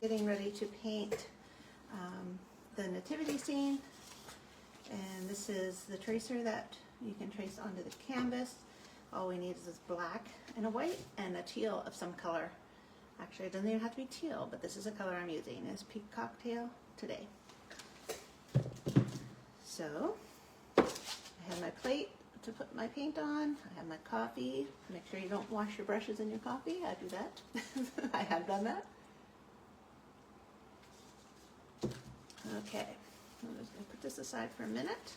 Getting ready to paint the nativity scene, and this is the tracer that you can trace onto the canvas. All we need is this black and a white and a teal of some color. Actually, it doesn't even have to be teal, but this is a color I'm using. It's Peacock Teal today. So I have my plate to put my paint on. I have my coffee. Make sure you don't wash your brushes in your coffee. I do that. I have done that. Okay, I'm just going to put this aside for a minute,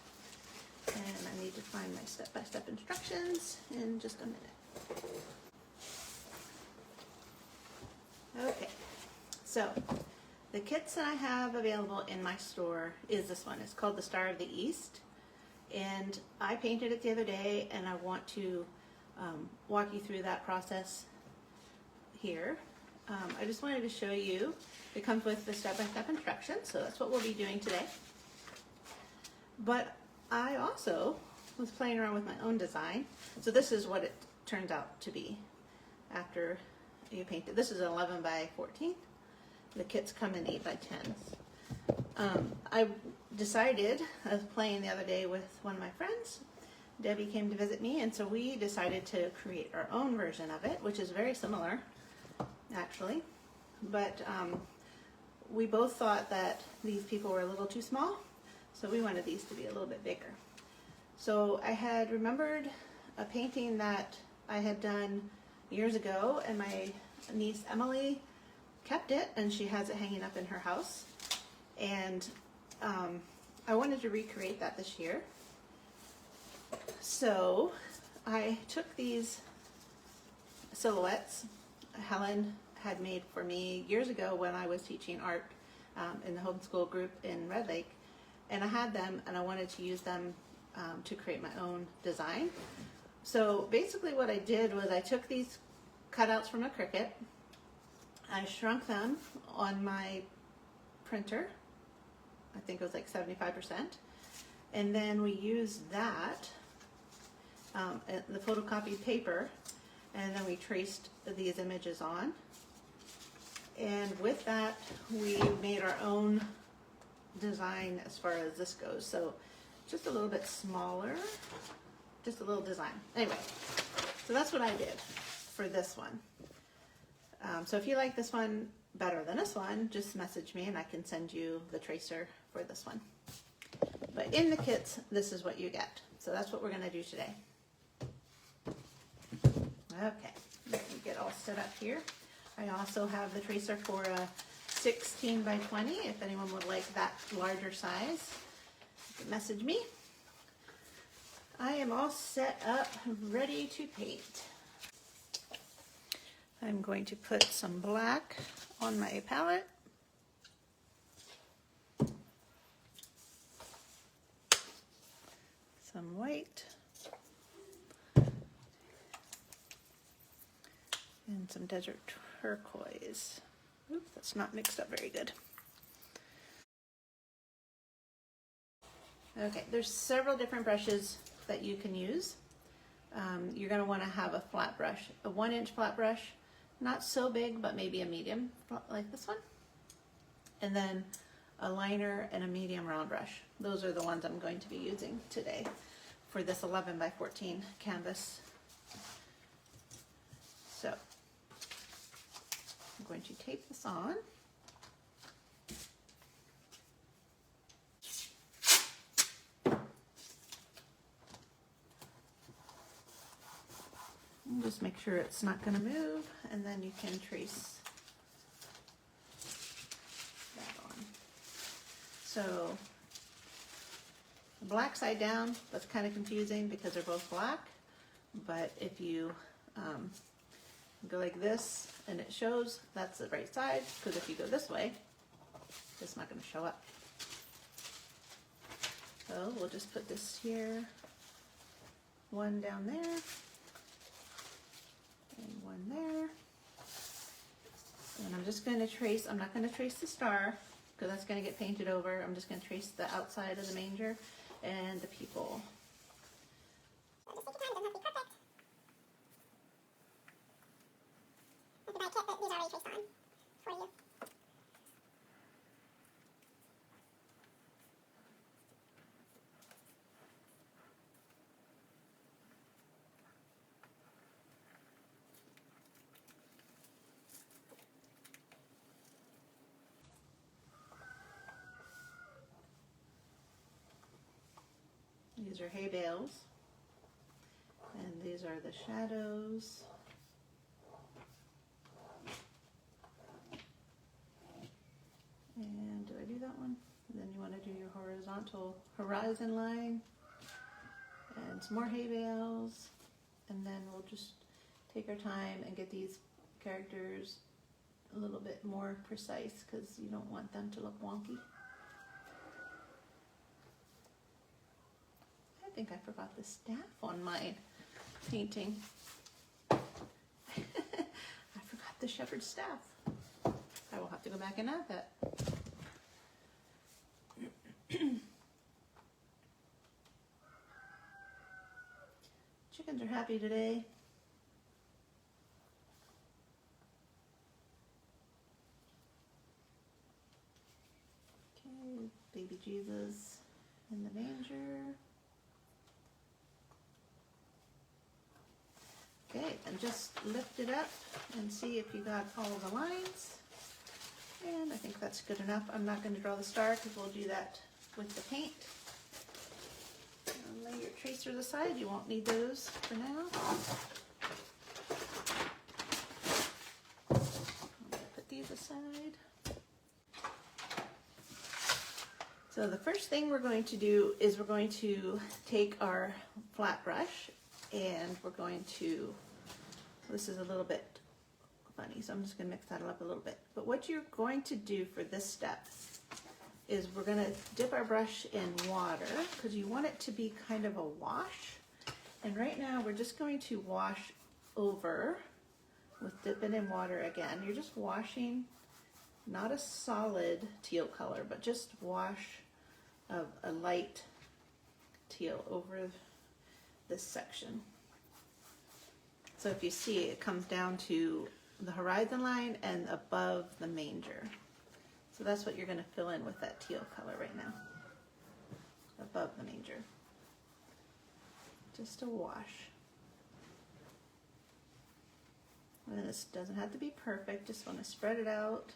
and I need to find my step-by-step instructions in just a minute. Okay, so the kits that I have available in my store is this one. It's called the Star of the East, and I painted it the other day, and I want to walk you through that process here. I just wanted to show you, it comes with the step-by-step instructions, so that's what we'll be doing today. But I also was playing around with my own design. So this is what it turns out to be after you paint it. This is 11 by 14. The kits come in 8 by 10s. I decided, I was playing the other day with one of my friends. Debbie came to visit me, and so we decided to create our own version of it, which is very similar, actually. But we both thought that these people were a little too small, so we wanted these to be a little bit bigger. So I had remembered a painting that I had done years ago, and my niece Emily kept it, and she has it hanging up in her house. And I wanted to recreate that this year. So I took these silhouettes Helen had made for me years ago when I was teaching art in the homeschool group in Red Lake, and I had them, and I wanted to use them to create my own design. So basically what I did was I took these cutouts from a Cricut, I shrunk them on my printer, I think it was like 75%, and then we used that, the photocopied paper, and then we traced these images on. And with that, we made our own design as far as this goes. So just a little bit smaller, just a little design. Anyway, so that's what I did for this one. So if you like this one better than this one, just message me and I can send you the tracer for this one. But in the kits, this is what you get. So that's what we're going to do today. Okay, let me get all set up here. I also have the tracer for a 16 by 20. If anyone would like that larger size, you can message me. I am all set up, ready to paint. I'm going to put some black on my palette. Some white. And some desert turquoise. Oops, that's not mixed up very good. Okay, there's several different brushes that you can use. You're going to want to have a flat brush, a 1-inch flat brush, not so big, but maybe a medium, like this one. And then a liner and a medium round brush. Those are the ones I'm going to be using today for this 11 by 14 canvas. So I'm going to tape this on. And just make sure it's not going to move, and then you can trace that on. So the black side down, that's kind of confusing because they're both black, but if you go like this and it shows, that's the right side, because if you go this way, it's not going to show up. So we'll just put this here, one down there, and one there. And I'm just going to trace, I'm not going to trace the star, because that's going to get painted over. I'm just going to trace the outside of the manger and the people. These are hay bales, and these are the shadows. And do I do that one? And then you want to do your horizontal horizon line and some more hay bales, and then we'll just take our time and get these characters a little bit more precise because you don't want them to look wonky. I think I forgot the staff on my painting. I forgot the shepherd's staff. I will have to go back and add that. Chickens are happy today. Okay, baby Jesus in the manger. Okay, and just lift it up and see if you got all the lines. And I think that's good enough. I'm not going to draw the star because we'll do that with the paint. And lay your tracers aside. You won't need those for now. I'm going to put these aside. So the first thing we're going to do is we're going to take our flat brush and we're going to, this is a little bit funny, so I'm just going to mix that up a little bit. But what you're going to do for this step is we're going to dip our brush in water because you want it to be kind of a wash. And right now we're just going to wash over with dipping in water again. You're just washing, not a solid teal color, but just wash of a light teal over this section. So if you see, it comes down to the horizon line and above the manger. So that's what you're going to fill in with that teal color right now, above the manger. Just a wash. And this doesn't have to be perfect, just want to spread it out.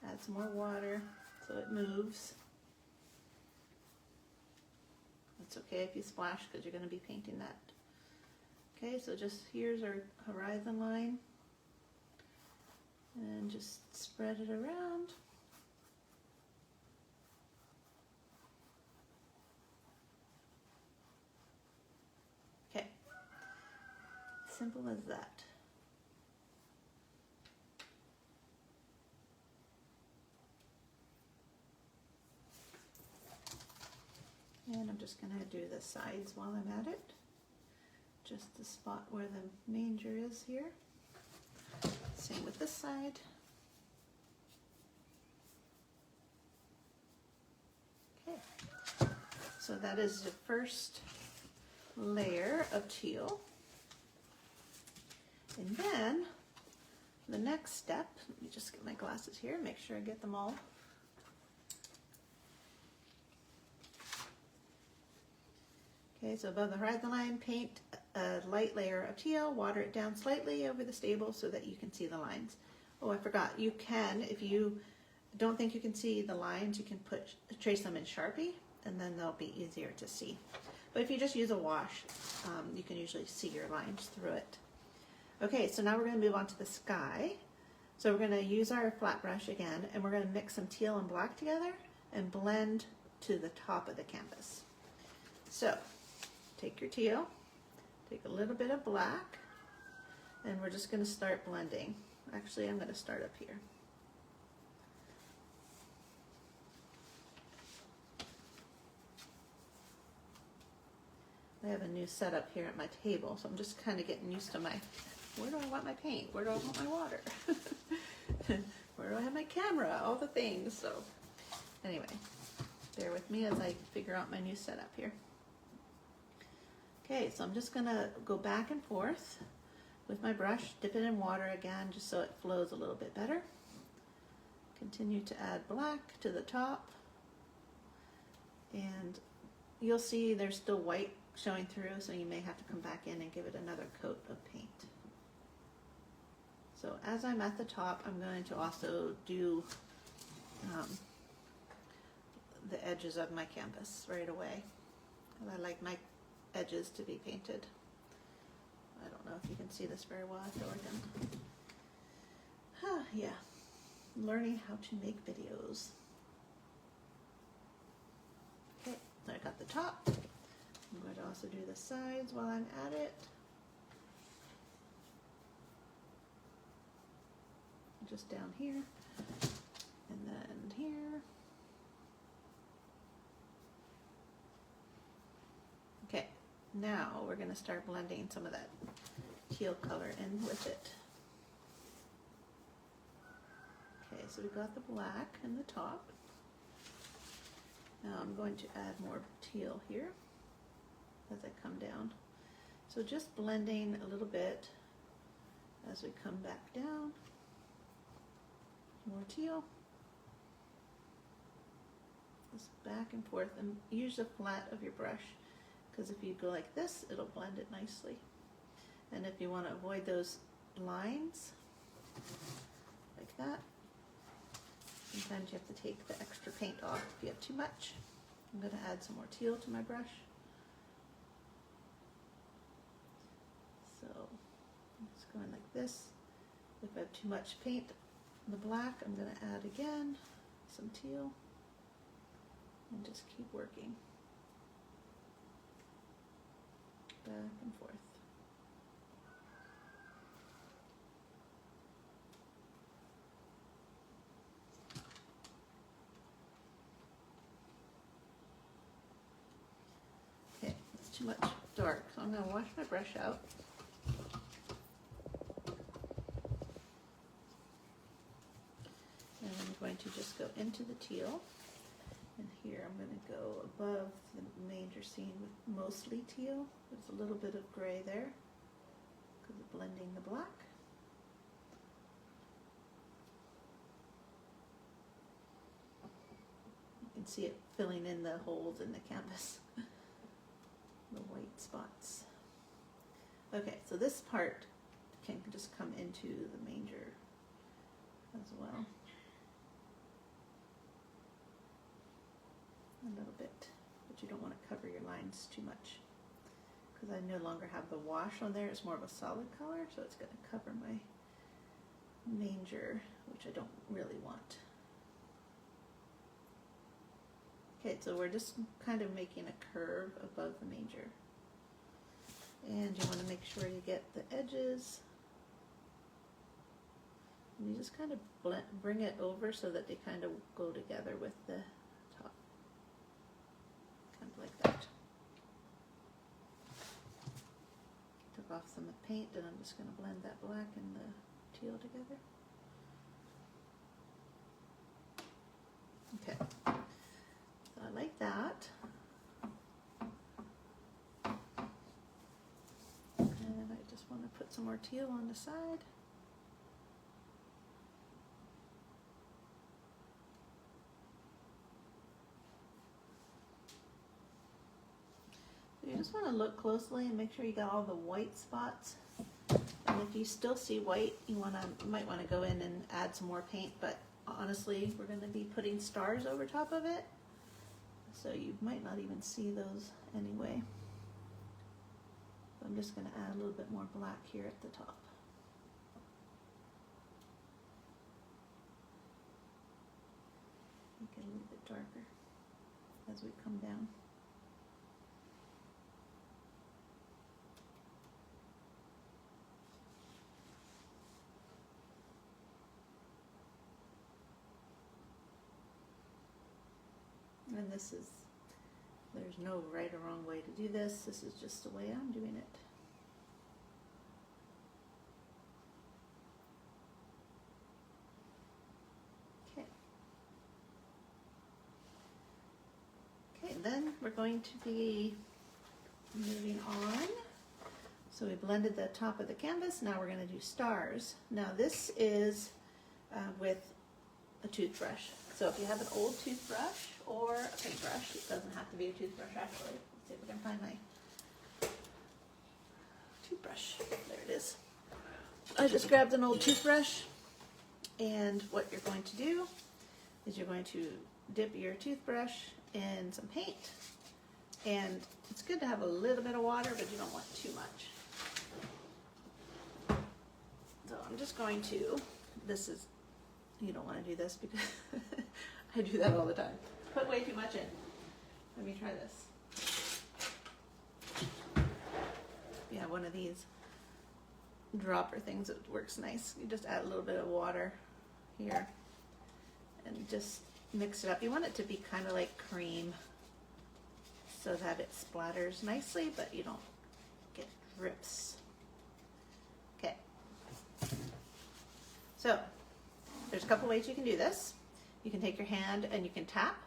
Add some more water so it moves. It's okay if you splash because you're going to be painting that. Okay, so just here's our horizon line. And just spread it around. Okay, simple as that. And I'm just going to do the sides while I'm at it. Just the spot where the manger is here. Same with this side. Okay, so that is the first layer of teal. And then the next step, let me just get my glasses here, make sure I get them all. Okay, so above the horizon line, paint a light layer of teal, water it down slightly over the stable so that you can see the lines. Oh, I forgot, you can, if you don't think you can see the lines, you can trace them in Sharpie, and then they'll be easier to see. But if you just use a wash, you can usually see your lines through it. Okay, so now we're going to move on to the sky. So we're going to use our flat brush again, and we're going to mix some teal and black together and blend to the top of the canvas. So take your teal, take a little bit of black, and we're just going to start blending. Actually, I'm going to start up here. I have a new setup here at my table, so I'm just kind of getting used to my, where do I want my paint? Where do I want my water? Where do I have my camera? All the things. So anyway, bear with me as I figure out my new setup here. Okay, so I'm just gonna go back and forth with my brush, dip it in water again, just so it flows a little bit better. Continue to add black to the top. And you'll see there's still white showing through, so you may have to come back in and give it another coat of paint. So as I'm at the top, I'm going to also do the edges of my canvas right away. And I like my edges to be painted. I don't know if you can see this very well. I feel like I'm, yeah, learning how to make videos. Okay, so I got the top. I'm going to also do the sides while I'm at it. Just down here, and then here. Okay, now we're going to start blending some of that teal color in with it. Okay, so we've got the black in the top. Now I'm going to add more teal here as I come down. So just blending a little bit as we come back down. More teal. Just back and forth, and use the flat of your brush, because if you go like this, it'll blend it nicely. And if you want to avoid those lines, like that, sometimes you have to take the extra paint off if you have too much. I'm going to add some more teal to my brush. So I'm just going like this. If I have too much paint, the black, I'm going to add again some teal and just keep working back and forth. Okay, it's too much dark, so I'm going to wash my brush out. Going to just go into the teal, and here I'm going to go above the manger scene with mostly teal. There's a little bit of gray there because of blending the black. You can see it filling in the holes in the canvas, the white spots. Okay, so this part can just come into the manger as well. A little bit, but you don't want to cover your lines too much, because I no longer have the wash on there. It's more of a solid color, so it's going to cover my manger, which I don't really want. Okay, so we're just kind of making a curve above the manger, and you want to make sure you get the edges, and you just kind of bring it over so that they kind of go together with the top. Like that. Took off some paint, and I'm just going to blend that black and the teal together. Okay, so I like that. And I just want to put some more teal on the side. You just want to look closely and make sure you got all the white spots. And if you still see white, you might want to go in and add some more paint. But honestly, we're going to be putting stars over top of it, so you might not even see those anyway. So I'm just going to add a little bit more black here at the top. Make it a little bit darker as we come down. And there's no right or wrong way to do this. This is just the way I'm doing it. Okay. Okay, then we're going to be moving on. So we blended the top of the canvas. Now we're going to do stars. Now this is with a toothbrush. So if you have an old toothbrush or a paintbrush, it doesn't have to be a toothbrush actually. Let's see if we can find my toothbrush. There it is. I just grabbed an old toothbrush, and what you're going to do is you're going to dip your toothbrush in some paint. And it's good to have a little bit of water, but you don't want too much. So I'm just going to, you don't want to do this because I do that all the time. Put way too much in. Let me try this. Yeah, one of these dropper things, it works nice. You just add a little bit of water here and just mix it up. You want it to be kind of like cream so that it splatters nicely, but you don't get drips. Okay. So there's a couple ways you can do this. You can take your hand and you can tap,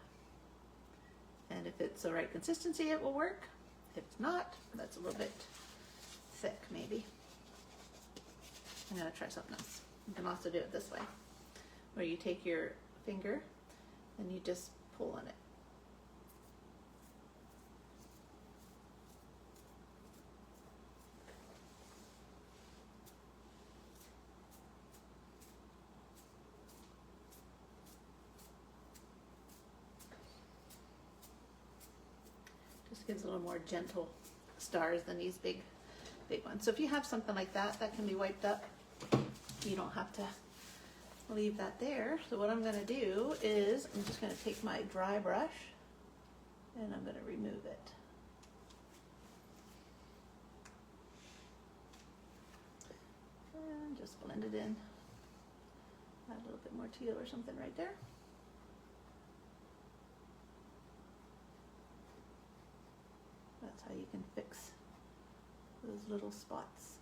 and if it's the right consistency it will work. If it's not, that's a little bit thick maybe. I'm gonna try something else. You can also do it this way, where you take your finger and you just pull on it. Just gives a little more gentle stars than these big ones. So if you have something like that, that can be wiped up. You don't have to leave that there. So what I'm gonna do is I'm just gonna take my dry brush and I'm gonna remove it. And just blend it in. Add a little bit more teal or something right there. That's how you can fix those little spots.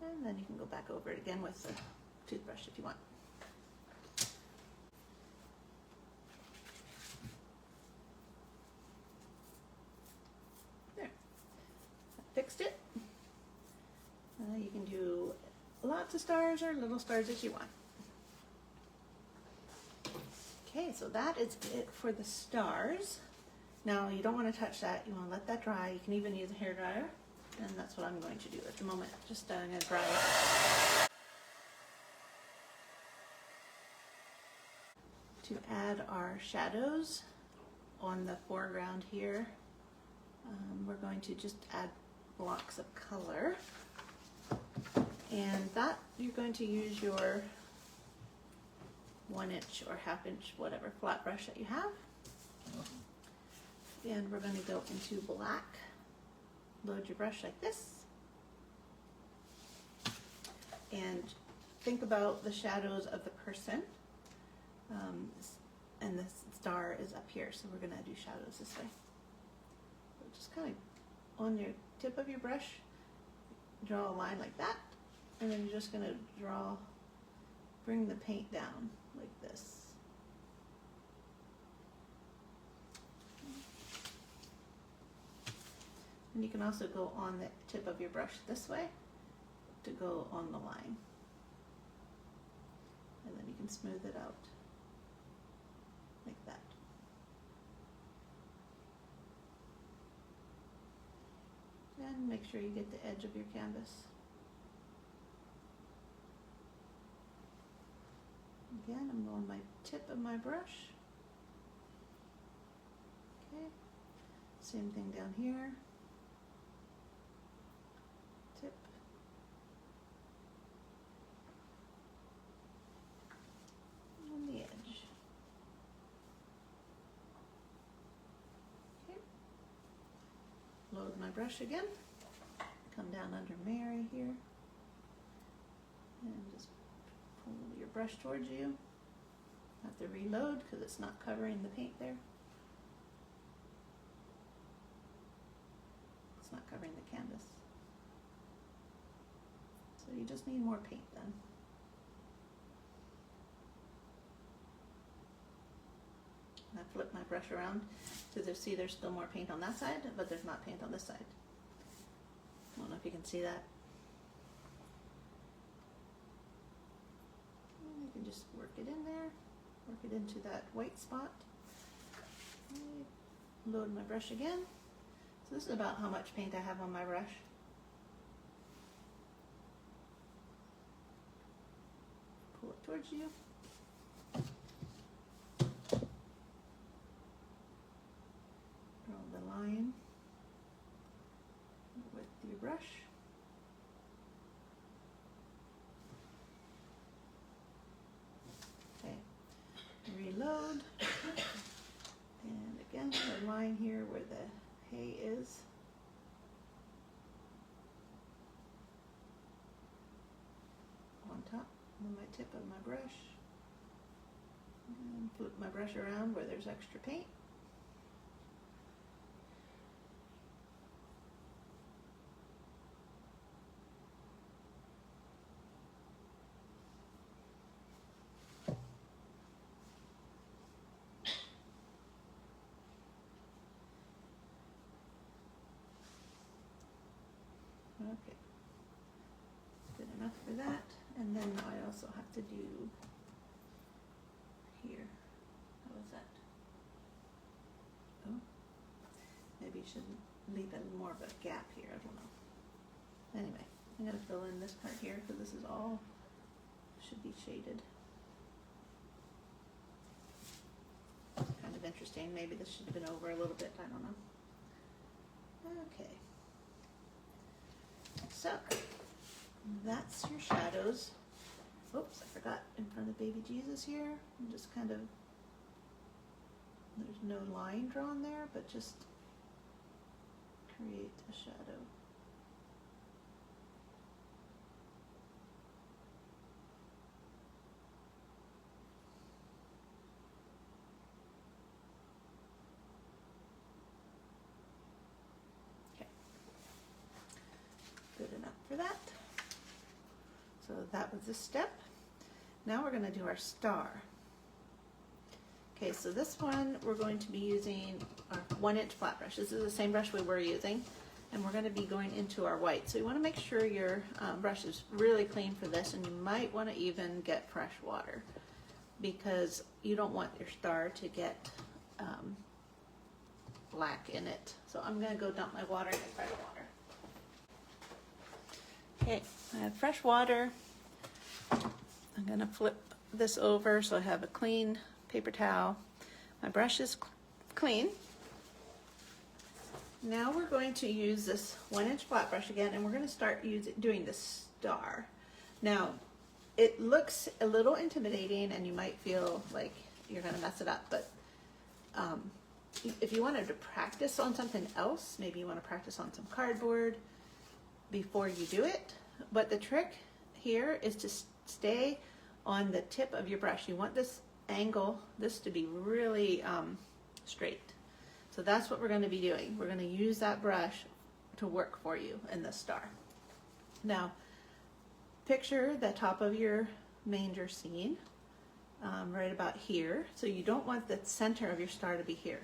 And then you can go back over it again with the toothbrush if you want. There, I fixed it. You can do lots of stars or little stars as you want. Okay, so that is it for the stars. Now you don't want to touch that, you want to let that dry. You can even use a hairdryer, and that's what I'm going to do at the moment. Just I'm going to dry it. To add our shadows on the foreground here, we're going to just add blocks of color. And that you're going to use your 1-inch or 1/2 inch, whatever, flat brush that you have. And we're going to go into black. Load your brush like this. And think about the shadows of the person. And the star is up here, so we're going to do shadows this way. So just kind of on your tip of your brush, draw a line like that. And then you're just going to bring the paint down like this. And you can also go on the tip of your brush this way to go on the line. And then you can smooth it out like that. And make sure you get the edge of your canvas. Again, I'm on my tip of my brush. Okay, same thing down here. Tip. On the edge. Okay. Load my brush again. Come down under Mary here. And just pull your brush towards you. Have to reload because it's not covering the paint there. It's not covering the canvas. So you just need more paint then. And I flip my brush around to see there's still more paint on that side, but there's not paint on this side. I don't know if you can see that. And you can just work it in there, work it into that white spot. Load my brush again. So this is about how much paint I have on my brush. Pull it towards you. brush. Okay, reload. And again, the line here where the hay is. On top of my tip of my brush. And flip my brush around where there's extra paint. Okay, good enough for that. And then I also have to do here. How is that? Oh, maybe you should leave a more of a gap here. I don't know. Anyway, I'm going to fill in this part here because this is all should be shaded. Kind of interesting. Maybe this should have been over a little bit. I don't know. Okay. So, that's your shadows. Oops, I forgot in front of baby Jesus here. I'm just kind of, there's no line drawn there, but just create a shadow. Good enough for that. So that was this step. Now we're going to do our star. Okay, so this one we're going to be using our 1-inch flat brush. This is the same brush we were using, and we're going to be going into our white. So you want to make sure your brush is really clean for this, and you might want to even get fresh water because you don't want your star to get black in it. So I'm going to go dump my water and get fresh water. Okay, I have fresh water. I'm going to flip this over so I have a clean paper towel. My brush is clean. Now we're going to use this 1-inch flat brush again, and we're going to start doing the star. Now, it looks a little intimidating and you might feel like you're going to mess it up, but if you wanted to practice on something else, maybe you want to practice on some cardboard before you do it. But the trick here is to stay on the tip of your brush. You want this angle, this to be really straight. So that's what we're going to be doing. We're going to use that brush to work for you in the star. Now, picture the top of your manger scene right about here. So you don't want the center of your star to be here.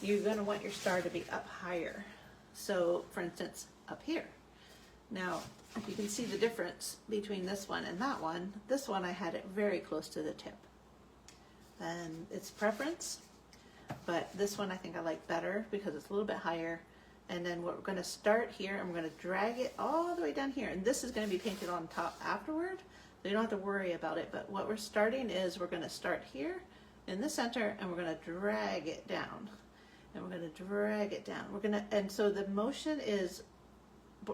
You're going to want your star to be up higher. So, for instance, up here. Now, if you can see the difference between this one and that one, this one I had it very close to the tip. And it's preference, but this one I think I like better because it's a little bit higher. And then we're going to start here and we're going to drag it all the way down here. And this is going to be painted on top afterward, so you don't have to worry about it. But what we're starting is we're going to start here in the center and we're going to drag it down. And we're going to drag it down. And so the motion is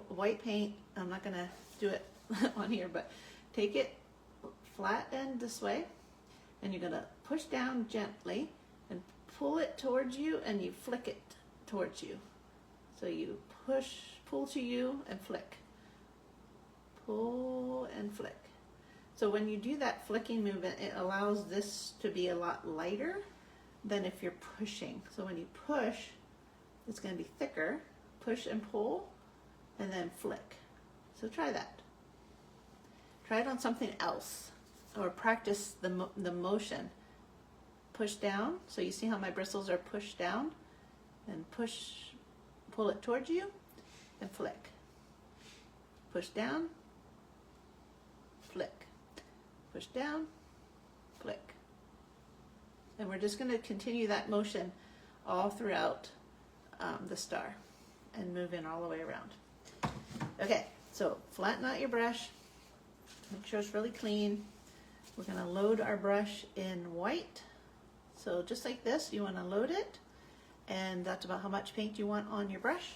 white paint. I'm not going to do it on here, but take it flat end this way and you're going to push down gently and pull it towards you and you flick it towards you. So you pull to you and flick. Pull and flick. So when you do that flicking movement, it allows this to be a lot lighter than if you're pushing. So when you push, it's going to be thicker. Push and pull, and then flick. So try that. Try it on something else, or practice the motion. Push down, so you see how my bristles are pushed down, and pull it towards you, and flick. Push down, flick. Push down, flick. And we're just going to continue that motion all throughout the star and move in all the way around. Okay, so flatten out your brush. Make sure it's really clean. We're going to load our brush in white. So just like this, you want to load it. And that's about how much paint you want on your brush.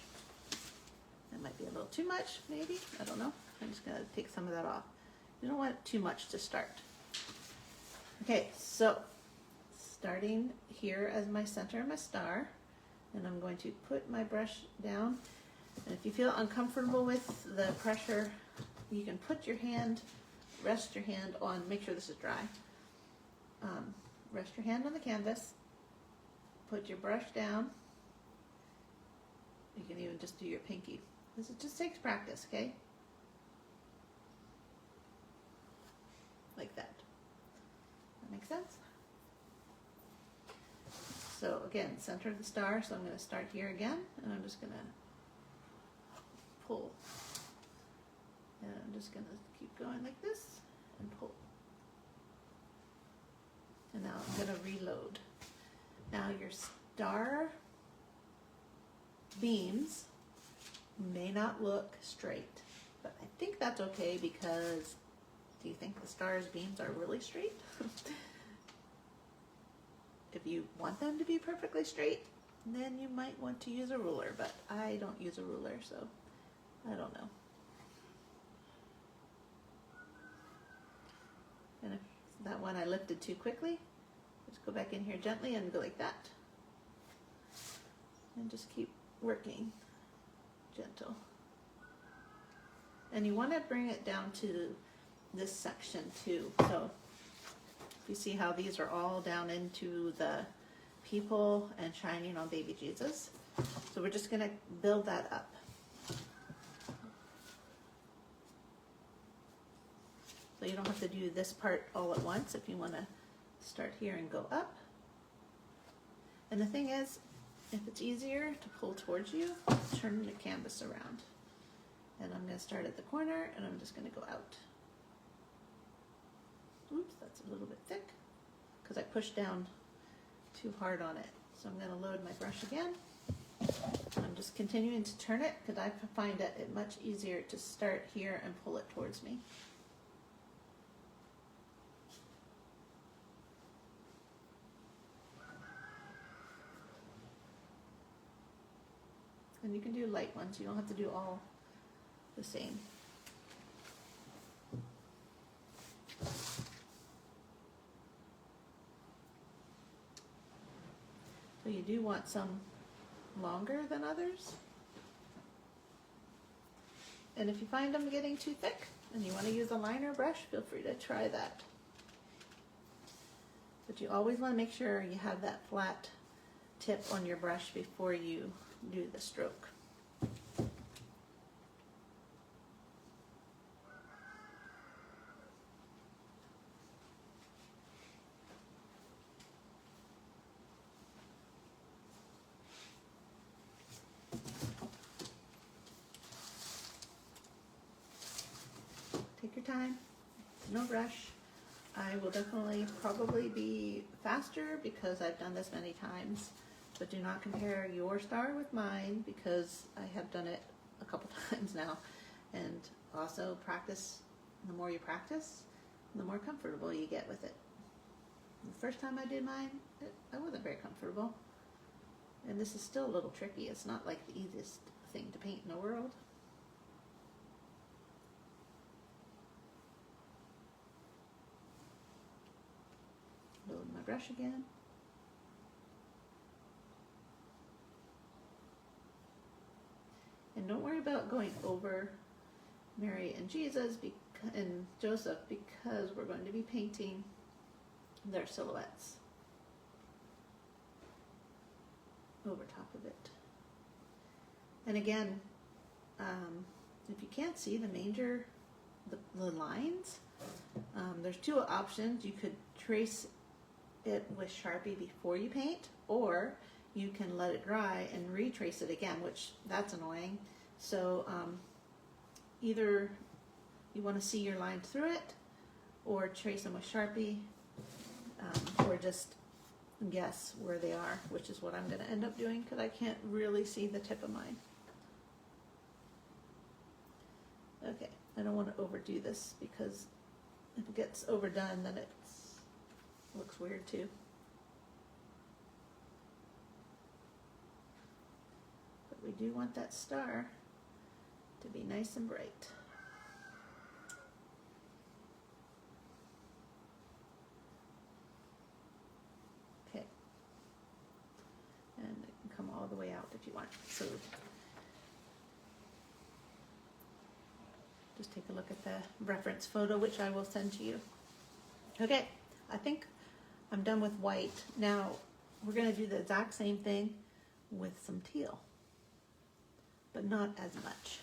That might be a little too much, maybe. I don't know. I'm just gonna take some of that off. You don't want too much to start. Okay, so starting here as my center of my star, and I'm going to put my brush down. And if you feel uncomfortable with the pressure, you can put your hand, rest your hand on, make sure this is dry. Rest your hand on the canvas, put your brush down. You can even just do your pinky. This just takes practice, okay? Like that. That makes sense? So again, center of the star, so I'm going to start here again, and I'm just going to pull. And I'm just going to keep going like this and pull. And now I'm going to reload. Now your star beams may not look straight, but I think that's okay because do you think the star's beams are really straight? If you want them to be perfectly straight, then you might want to use a ruler, but I don't use a ruler, so I don't know. And if that one I lifted too quickly, just go back in here gently and go like that. And just keep working gentle. And you want to bring it down to this section too. So you see how these are all down into the people and shining on baby Jesus. So we're just going to build that up. So you don't have to do this part all at once if you want to start here and go up. And the thing is, if it's easier to pull towards you, turn the canvas around. And I'm going to start at the corner and I'm just going to go out. Oops, that's a little bit thick because I pushed down too hard on it. So I'm going to load my brush again. I'm just continuing to turn it because I find it much easier to start here and pull it towards me. And you can do light ones, you don't have to do all the same. So you do want some longer than others. And if you find them getting too thick and you want to use a liner brush, feel free to try that. But you always want to make sure you have that flat tip on your brush before you do the stroke. Take your time, no rush. I will definitely probably be faster because I've done this many times, but do not compare your star with mine because I have done it a couple times now. And also practice, the more you practice, the more comfortable you get with it. The first time I did mine, I wasn't very comfortable. And this is still a little tricky. It's not like the easiest thing to paint in the world. Load my brush again. And don't worry about going over Mary and Jesus and Joseph because we're going to be painting their silhouettes over top of it. And again, if you can't see the manger, the lines, there's two options. You could trace it with Sharpie before you paint, or you can let it dry and retrace it again, which that's annoying. So either you want to see your lines through it, or trace them with Sharpie, or just guess where they are, which is what I'm going to end up doing because I can't really see the tip of mine. Okay, I don't want to overdo this because if it gets overdone, then it looks weird too. But we do want that star to be nice and bright. Okay. And it can come all the way out if you want. So just take a look at the reference photo, which I will send to you. Okay, I think I'm done with white. Now we're going to do the exact same thing with some teal, but not as much.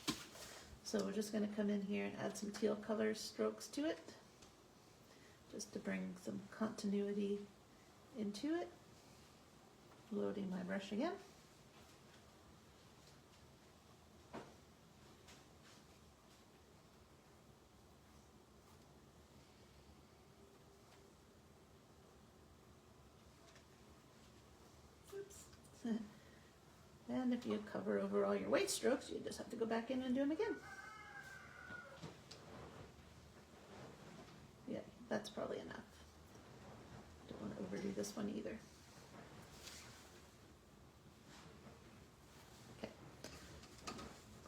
So we're just going to come in here and add some teal color strokes to it, just to bring some continuity into it. Loading my brush again. And if you cover over all your white strokes, you just have to go back in and do them again. Yeah, that's probably enough. Don't want to overdo this one either. Okay,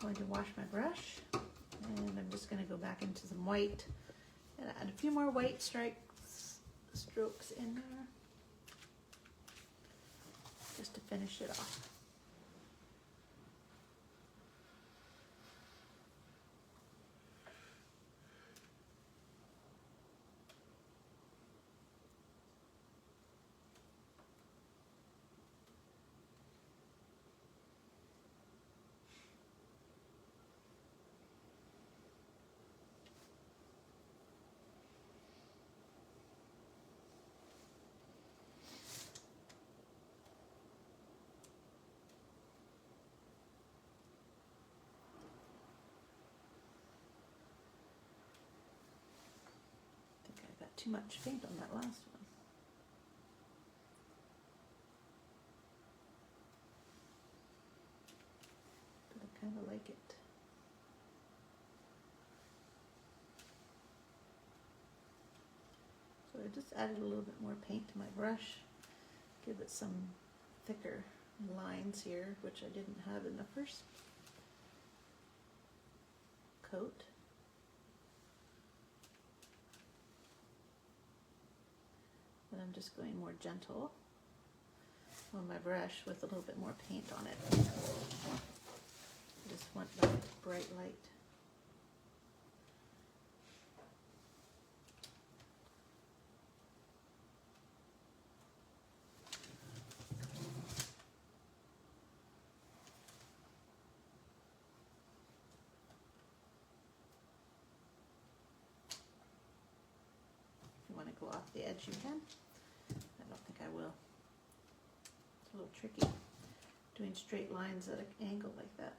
going to wash my brush, and I'm just going to go back into some white and add a few more white strokes in there, just to finish it off. Too much paint on that last one. But I kind of like it. So I just added a little bit more paint to my brush, give it some thicker lines here, which I didn't have in the first coat. And I'm just going more gentle on my brush with a little bit more paint on it. I just want that bright light. If you want to go off the edge, you can. I don't think I will. It's a little tricky doing straight lines at an angle like that.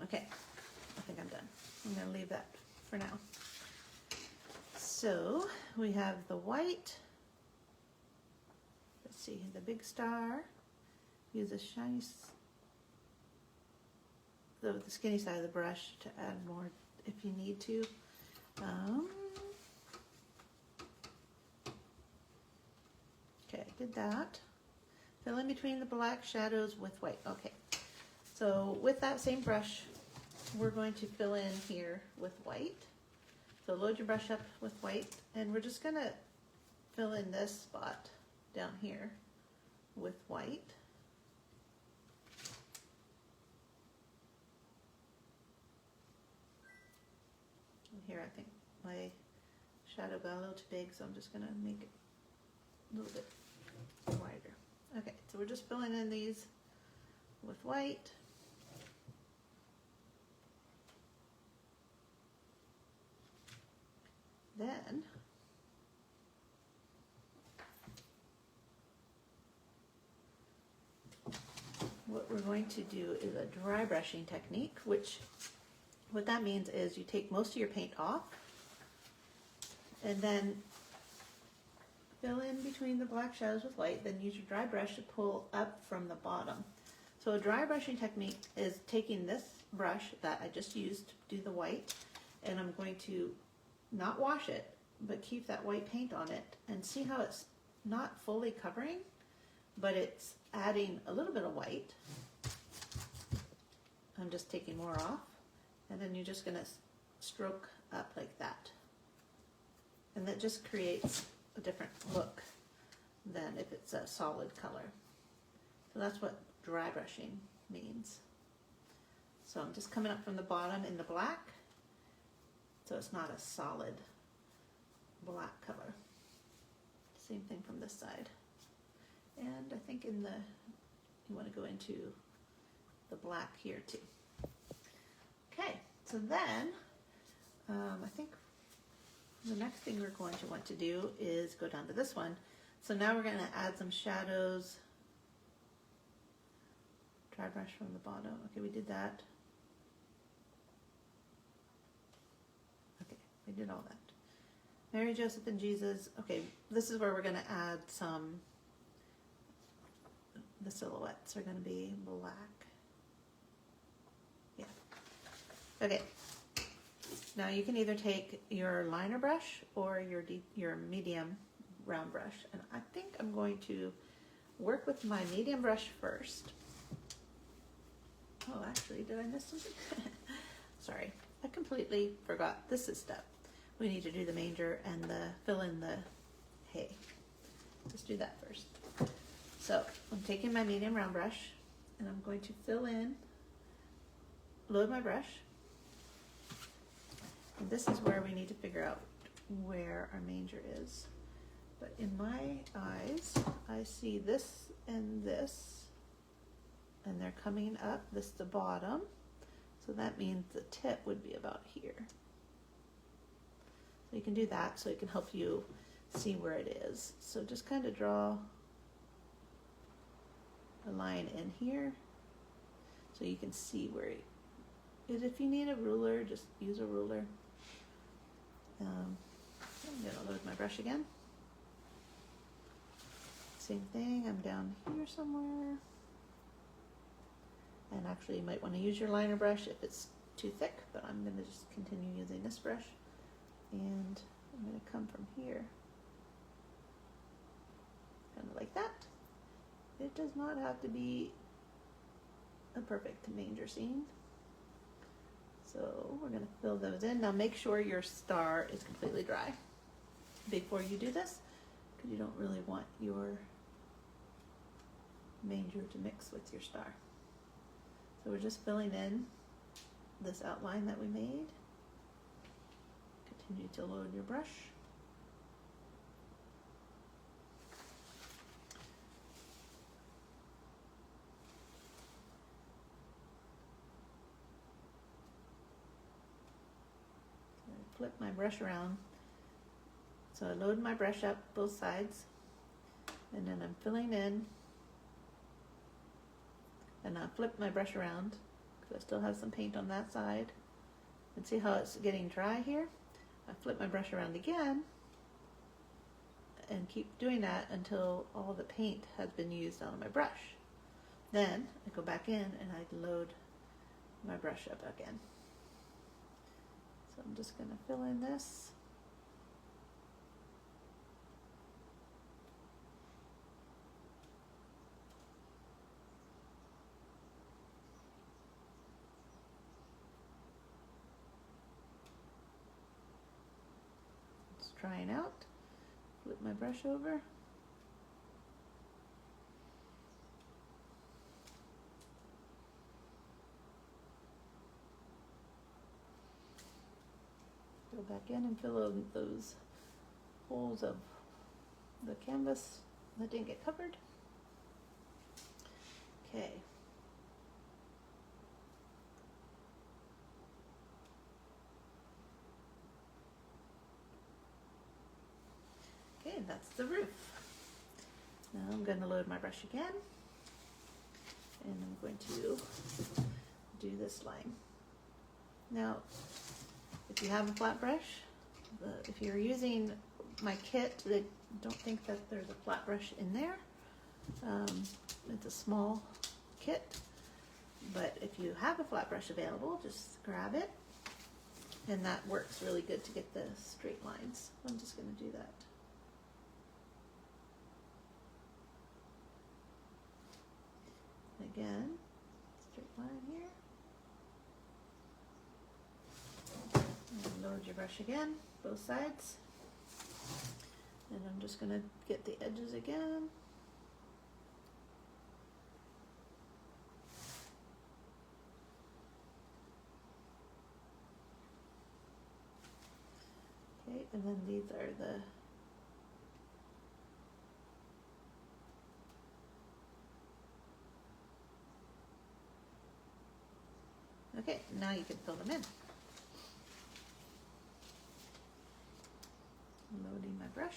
Okay, I think I'm done. I'm going to leave that for now. So we have the white. Let's see, the big star. Use a shiny, the skinny side of the brush to add more if you need to. Okay, I did that. Fill in between the black shadows with white. Okay, so with that same brush, we're going to fill in here with white. So load your brush up with white, and we're just gonna fill in this spot down here with white. And here I think my shadow got a little too big, so I'm just gonna make it a little bit wider. Okay, so we're just filling in these with white. Then what we're going to do is a dry brushing technique, which what that means is you take most of your paint off and then fill in between the black shadows with white, then use your dry brush to pull up from the bottom. So a dry brushing technique is taking this brush that I just used to do the white, and I'm going to not wash it, but keep that white paint on it, and see how it's not fully covering, but it's adding a little bit of white. I'm just taking more off, and then you're just gonna stroke up like that. And that just creates a different look than if it's a solid color. So that's what dry brushing means. So I'm just coming up from the bottom in the black, so it's not a solid black color. Same thing from this side. And I think you want to go into the black here too. Okay, so then I think the next thing we're going to want to do is go down to this one. So now we're going to add some shadows. Dry brush from the bottom. Okay, we did that. Okay, we did all that. Mary, Joseph, and Jesus. Okay, this is where we're going to add the silhouettes are going to be black. Yeah. Okay. Now you can either take your liner brush or your medium round brush. And I think I'm going to work with my medium brush first. Oh, actually, did I miss something? Sorry, I completely forgot. This is step. We need to do the manger and fill in the hay. Let's do that first. So I'm taking my medium round brush and I'm going to fill in, load my brush. And this is where we need to figure out where our manger is. But in my eyes, I see this, and they're coming up. This is the bottom. So that means the tip would be about here. So you can do that so it can help you see where it is. So just kind of draw a line in here so you can see where it is. If you need a ruler, just use a ruler. I'm gonna load my brush again. Same thing, I'm down here somewhere. And actually you might want to use your liner brush if it's too thick, but I'm gonna just continue using this brush. And I'm gonna come from here. Kind of like that. It does not have to be a perfect manger scene. So we're going to fill those in. Now make sure your star is completely dry before you do this, because you don't really want your manger to mix with your star. So we're just filling in this outline that we made. Continue to load your brush. Flip my brush around. So I load my brush up both sides, and then I'm filling in, and I flip my brush around because I still have some paint on that side. And see how it's getting dry here? I flip my brush around again and keep doing that until all the paint has been used on my brush. Then I go back in and I load my brush up again. So I'm just going to fill in this. It's drying out. Flip my brush over. Go back in and fill in those holes of the canvas that didn't get covered. Okay. Okay, that's the roof. Now I'm going to load my brush again, and I'm going to do this line. Now, if you have a flat brush, if you're using my kit, don't think that there's a flat brush in there. It's a small kit, but if you have a flat brush available, just grab it, and that works really good to get the straight lines. I'm just going to do that. Again, straight line here. And load your brush again, both sides. And I'm just going to get the edges again. Okay, and then these are the okay, now you can fill them in. Loading my brush.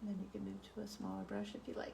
And then you can move to a smaller brush if you like.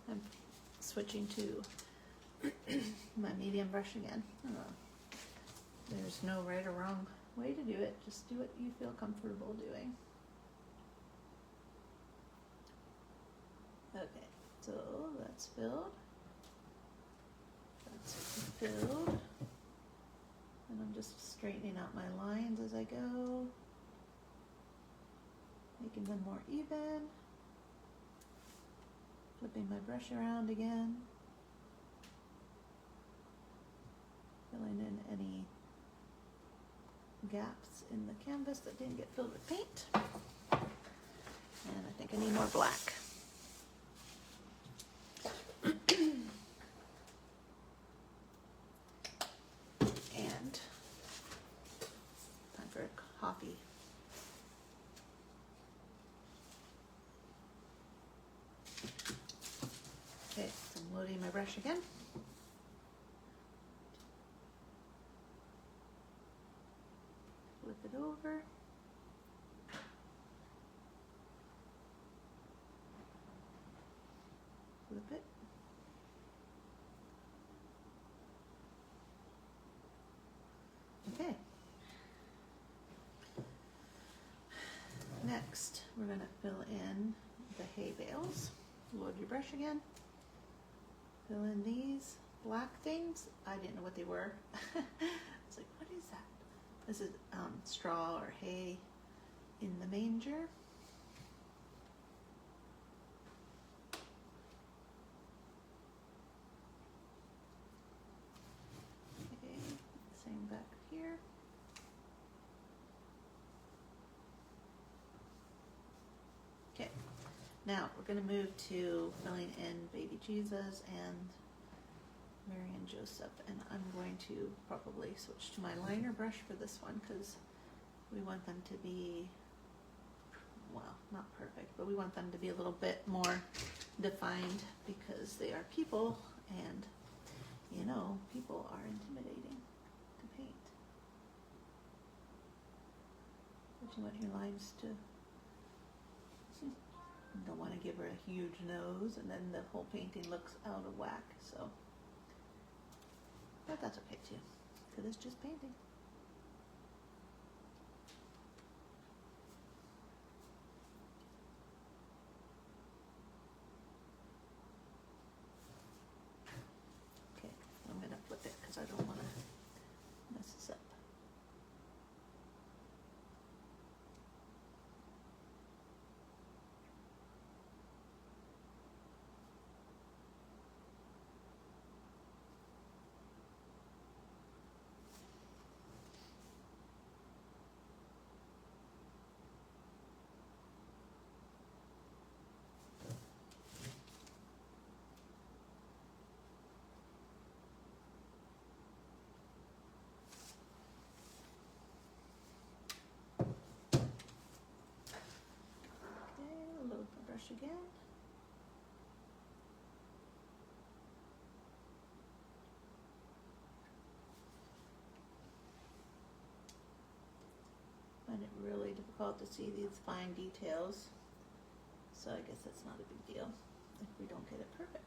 I'm switching to my medium brush again. There's no right or wrong way to do it. Just do what you feel comfortable doing. Okay, so that's filled. That's filled. And I'm just straightening out my lines as I go, making them more even. Flipping my brush around again. Filling in any gaps in the canvas that didn't get filled with paint. And I think I need more black. And time for a coffee. Okay, so I'm loading my brush again. Flip it over. Flip it. Okay. Next, we're going to fill in the hay bales. Load your brush again. Fill in these black things. I didn't know what they were. It's like, what is that? This is straw or hay in the manger. Okay, same back here. Okay, now we're going to move to filling in baby Jesus and Mary and Joseph, and I'm going to probably switch to my liner brush for this one because we want them to be well, not perfect, but we want them to be a little bit more defined because they are people, and you know, people are intimidating to paint. But you want your lines to, you don't want to give her a huge nose and then the whole painting looks out of whack, so. But that's okay too, because it's just painting. Okay, I'm gonna flip it because I don't want to mess this up. Load the brush again. Find it really difficult to see these fine details, so I guess that's not a big deal if we don't get it perfect.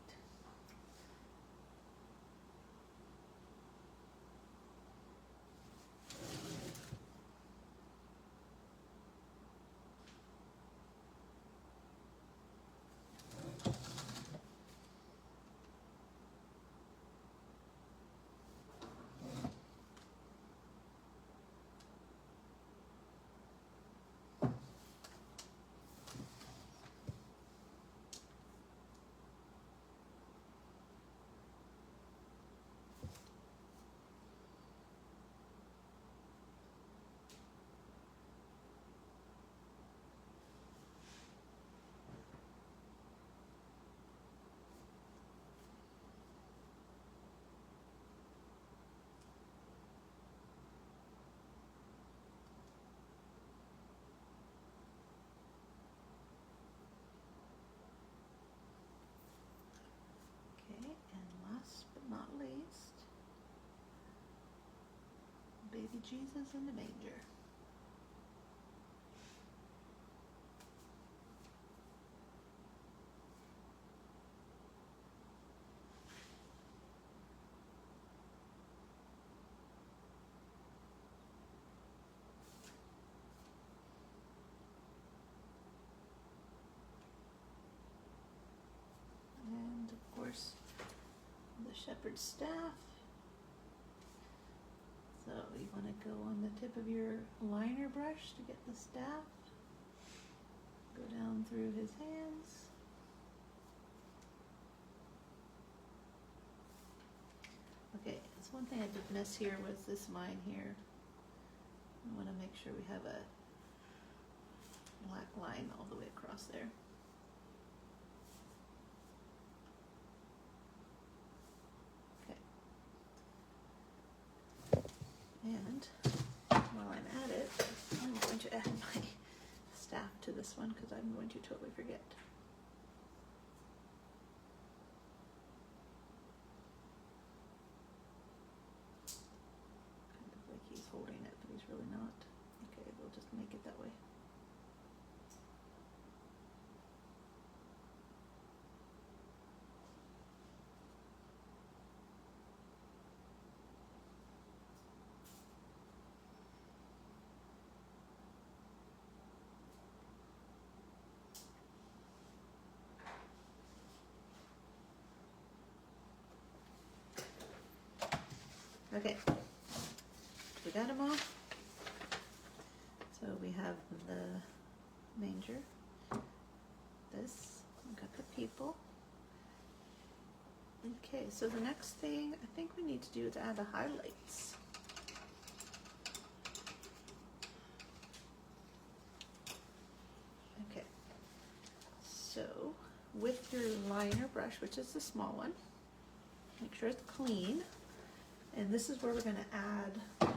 Okay, and last but not least, baby Jesus in the manger. And of course, the shepherd's staff. So you want to go on the tip of your liner brush to get the staff. Go down through his hands. Okay, that's one thing I did miss here was this line here. I want to make sure we have a black line all the way across there. And while I'm at it, I'm going to add my staff to this one because I'm going to totally forget. Kind of like he's holding it, but he's really not. Okay, we'll just make it that way. Okay, we got them all. So we have the manger, this, we got the people. Okay, so the next thing I think we need to do is add the highlights. Okay, so with your liner brush, which is the small one, make sure it's clean. And this is where we're going to add,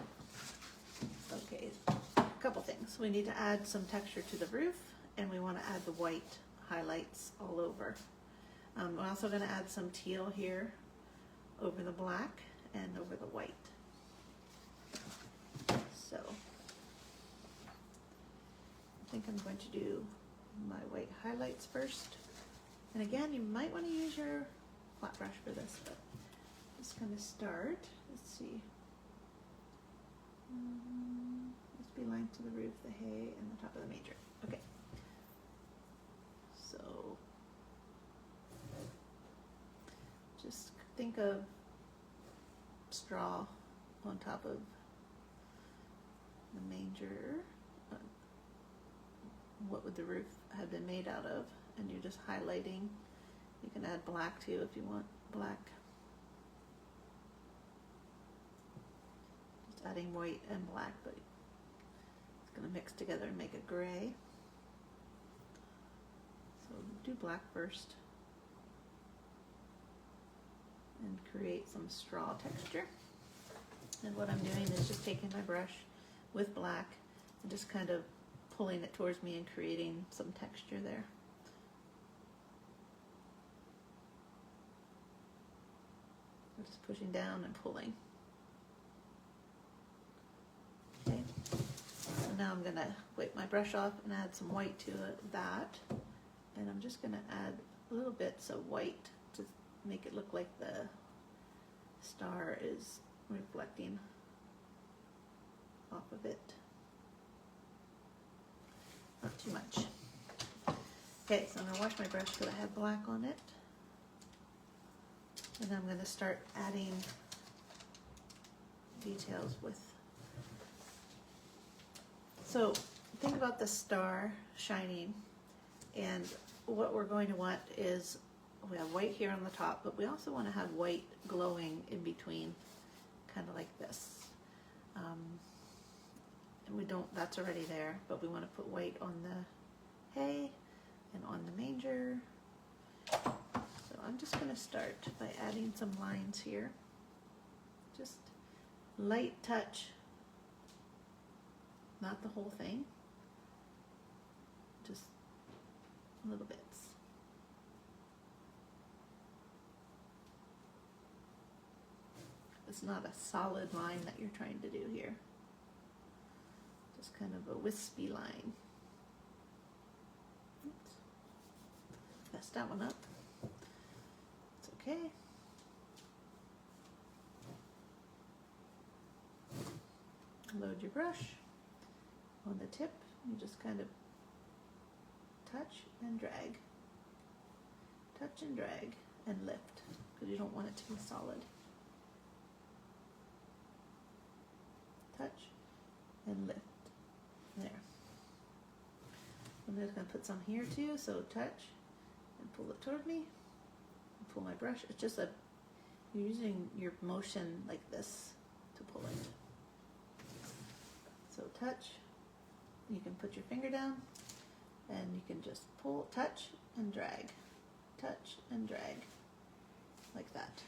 okay, a couple things. We need to add some texture to the roof and we want to add the white highlights all over. We're also going to add some teal here over the black and over the white. So I think I'm going to do my white highlights first. And again, you might want to use your flat brush for this, but I'm just going to start. Let's see. Must be lined to the roof, the hay, and the top of the manger. Okay. So just think of straw on top of the manger. What would the roof have been made out of? And you're just highlighting. You can add black too if you want black. Just adding white and black, but it's going to mix together and make a gray. So do black first and create some straw texture. And what I'm doing is just taking my brush with black and just kind of pulling it towards me and creating some texture there. I'm just pushing down and pulling. Okay, so now I'm gonna wipe my brush off and add some white to that. And I'm just gonna add little bits of white to make it look like the star is reflecting off of it. Not too much. Okay, so I'm gonna wash my brush because I have black on it. And I'm gonna start adding details with. So think about the star shining, and what we're going to want is, we have white here on the top, but we also want to have white glowing in between, kind of like this. And we don't, that's already there, but we want to put white on the hay and on the manger. So I'm just going to start by adding some lines here. Just light touch, not the whole thing, just little bits. It's not a solid line that you're trying to do here. Just kind of a wispy line. Oops. Messed that one up. It's okay. Load your brush on the tip. You just kind of touch and drag. Touch and drag and lift, because you don't want it to be solid. Touch and lift. There. I'm just going to put some here too, so touch and pull it toward me. And pull my brush. It's just a, you're using your motion like this to pull it. So touch, you can put your finger down and you can just pull, touch and drag, touch and drag, like that.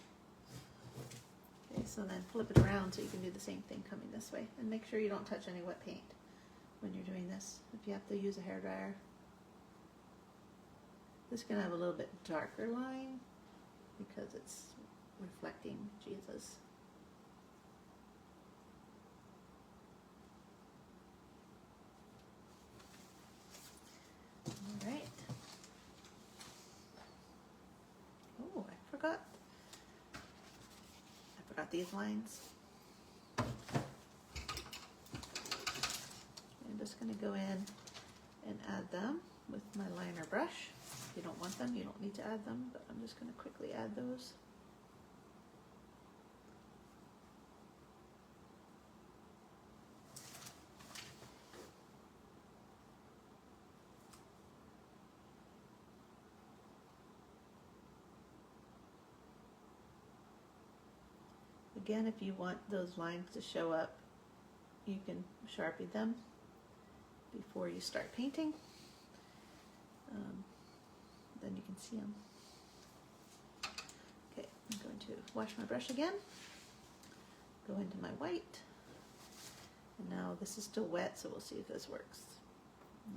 Okay, so then flip it around so you can do the same thing coming this way. And make sure you don't touch any wet paint when you're doing this. If you have to use a hairdryer. This can have a little bit darker line because it's reflecting Jesus. All right. Oh, I forgot these lines. I'm just going to go in and add them with my liner brush. If you don't want them, you don't need to add them, but I'm just going to quickly add those. Again, if you want those lines to show up, you can Sharpie them before you start painting. Then you can see them. Okay, I'm going to wash my brush again, go into my white, and now this is still wet, so we'll see if this works.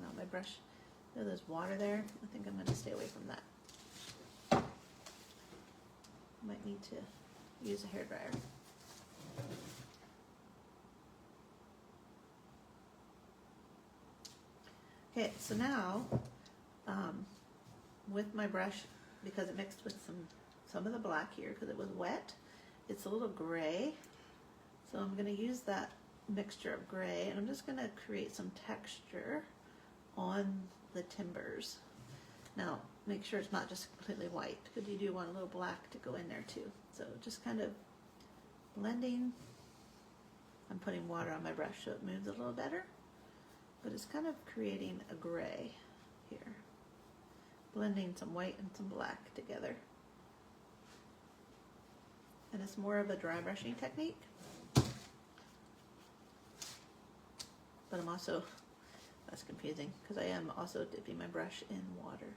Now my brush There's water there. I think I'm going to stay away from that. Might need to use a hairdryer. Okay, so now with my brush, because it mixed with some of the black here because it was wet, it's a little gray. So I'm going to use that mixture of gray and I'm just going to create some texture on the timbers. Now make sure it's not just completely white because you do want a little black to go in there too. So just kind of blending. I'm putting water on my brush so it moves a little better, but it's kind of creating a gray here. Blending some white and some black together. And it's more of a dry brushing technique. But I'm also, that's confusing, because I am also dipping my brush in water.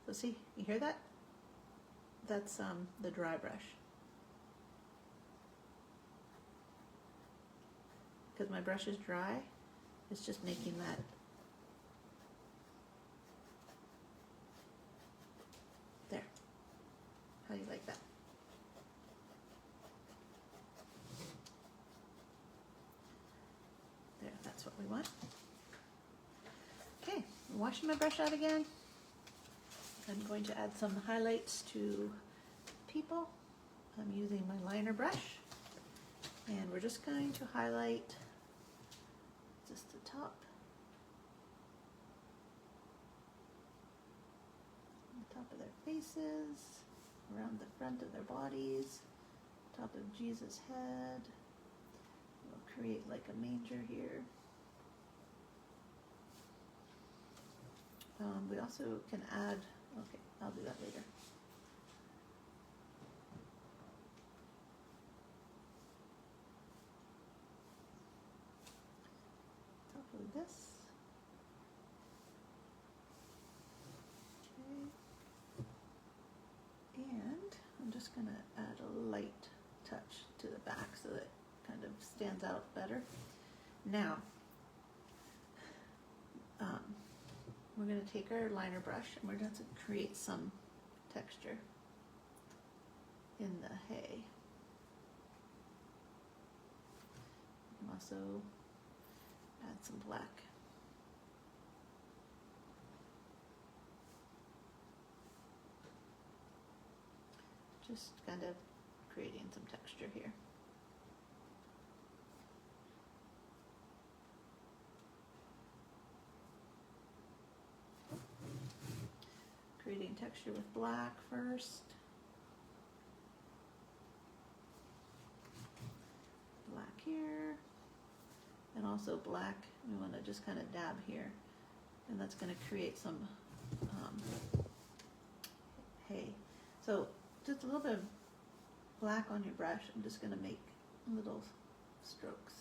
So see, you hear that? That's the dry brush. Because my brush is dry, it's just making that. There. How do you like that? There, that's what we want. Okay, I'm washing my brush out again. I'm going to add some highlights to people. I'm using my liner brush. And we're just going to highlight just the top. On the top of their faces, around the front of their bodies, top of Jesus' head. We'll create like a manger here. We also can add, okay, I'll do that later. Top of this. Okay. And I'm just going to add a light touch to the back so that it kind of stands out better. Now, we're going to take our liner brush and we're going to create some texture in the hay. And also add some black. Just kind of creating some texture here. Creating texture with black first. Black here. And also black, we want to just kind of dab here. And that's going to create some hay. So just a little bit of black on your brush. I'm just going to make little strokes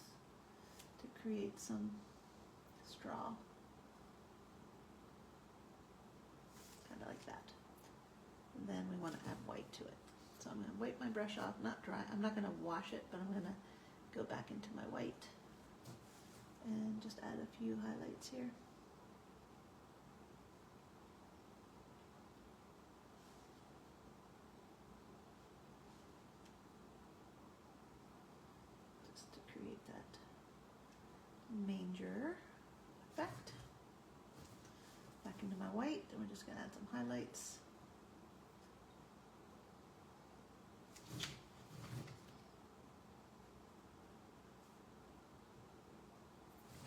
to create some straw. Kind of like that. And then we want to add white to it. So I'm going to wipe my brush off, not dry. I'm not going to wash it, but I'm going to go back into my white and just add a few highlights here. Just to create that manger effect. Back into my white, and we're just going to add some highlights.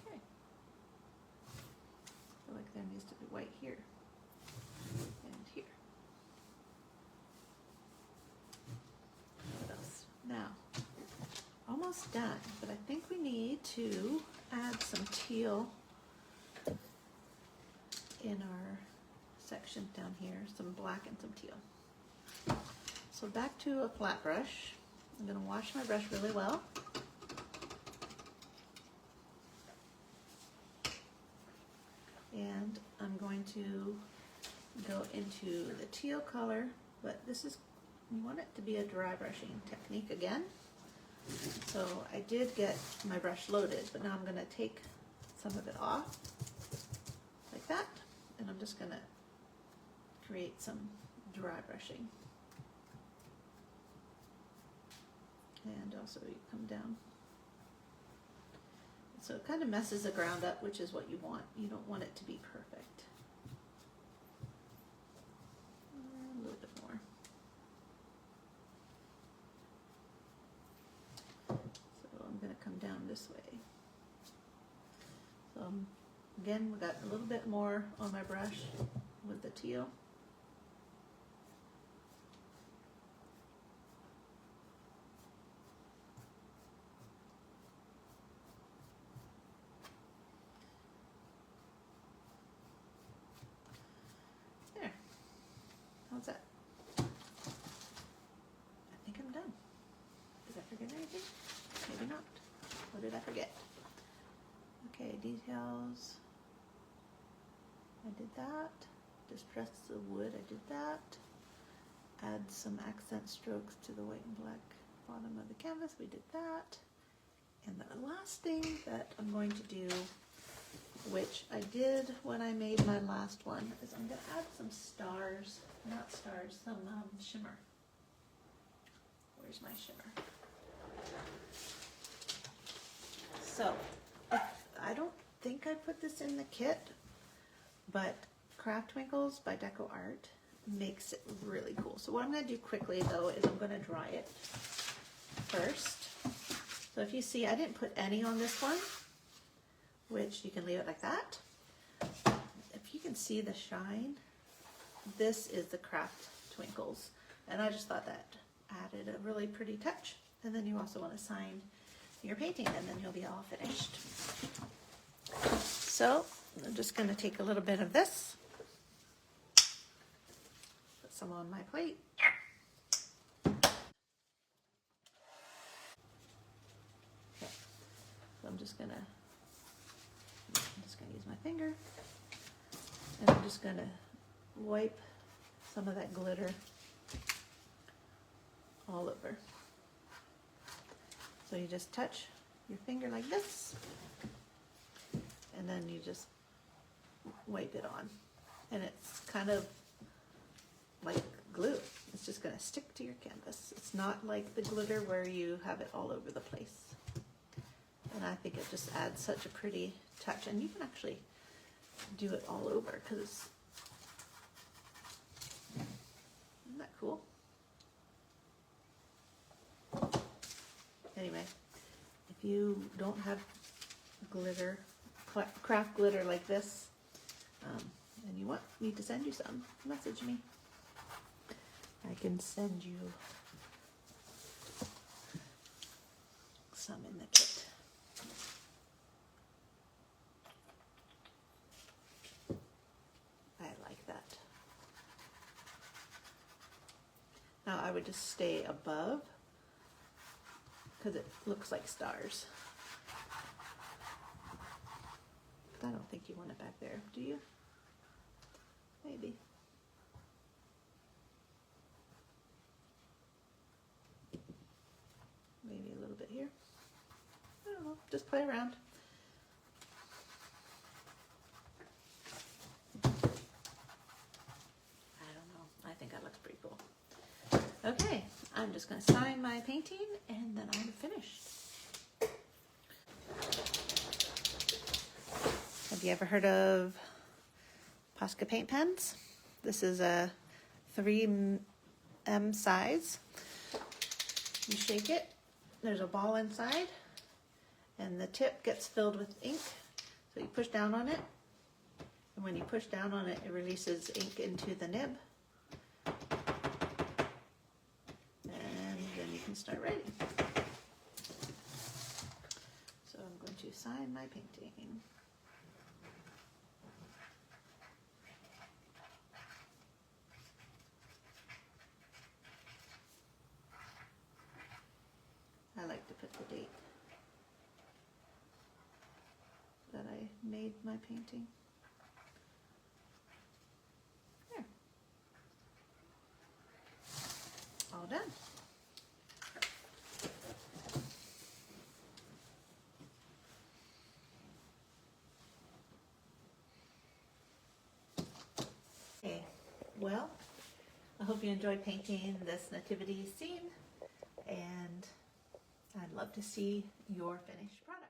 Okay. I feel like there needs to be white here and here. What else? Now, almost done, but I think we need to add some teal in our section down here, some black and some teal. So back to a flat brush. I'm going to wash my brush really well. And I'm going to go into the teal color, but this is, you want it to be a dry brushing technique again. So I did get my brush loaded, but now I'm going to take some of it off like that, and I'm just gonna create some dry brushing. And also you come down. So it kind of messes the ground up, which is what you want. You don't want it to be perfect. A little bit more. So I'm going to come down this way. So again, we got a little bit more on my brush with the teal. How's that? I think I'm done. Did I forget anything? Maybe not. What did I forget? Okay, details. I did that. Distress the wood, I did that. Add some accent strokes to the white and black bottom of the canvas, we did that. And the last thing that I'm going to do, which I did when I made my last one, is I'm going to add some stars, not stars, some shimmer. Where's my shimmer? So, I don't think I put this in the kit, but Craft Twinkles by Deco Art makes it really cool. So what I'm going to do quickly though is I'm going to dry it first. So if you see, I didn't put any on this one, which you can leave it like that. If you can see the shine, this is the Craft Twinkles. And I just thought that added a really pretty touch. And then you also want to sign your painting and then you'll be all finished. So I'm just going to take a little bit of this, put some on my plate. Okay. So I'm just going to use my finger and I'm just going to wipe some of that glitter all over. So you just touch your finger like this and then you just wipe it on, and it's kind of like glue. It's just going to stick to your canvas. It's not like the glitter where you have it all over the place. And I think it just adds such a pretty touch, and you can actually do it all over because it's, isn't that cool? Anyway, if you don't have glitter, craft glitter like this, and you want me to send you some, message me. I can send you some in the kit. I like that. Now I would just stay above because it looks like stars. I don't think you want it back there, do you? Maybe. Maybe a little bit here. I don't know, just play around. I don't know, I think that looks pretty cool. Okay, I'm just going to sign my painting and then I'm finished. Have you ever heard of Posca paint pens? This is a 3M size. You shake it, there's a ball inside, and the tip gets filled with ink. So you push down on it, and when you push down on it, it releases ink into the nib. And then you can start writing. So I'm going to sign my painting. I like to put the date that I made my painting. There. All done. Well, I hope you enjoyed painting this nativity scene, and I'd love to see your finished product.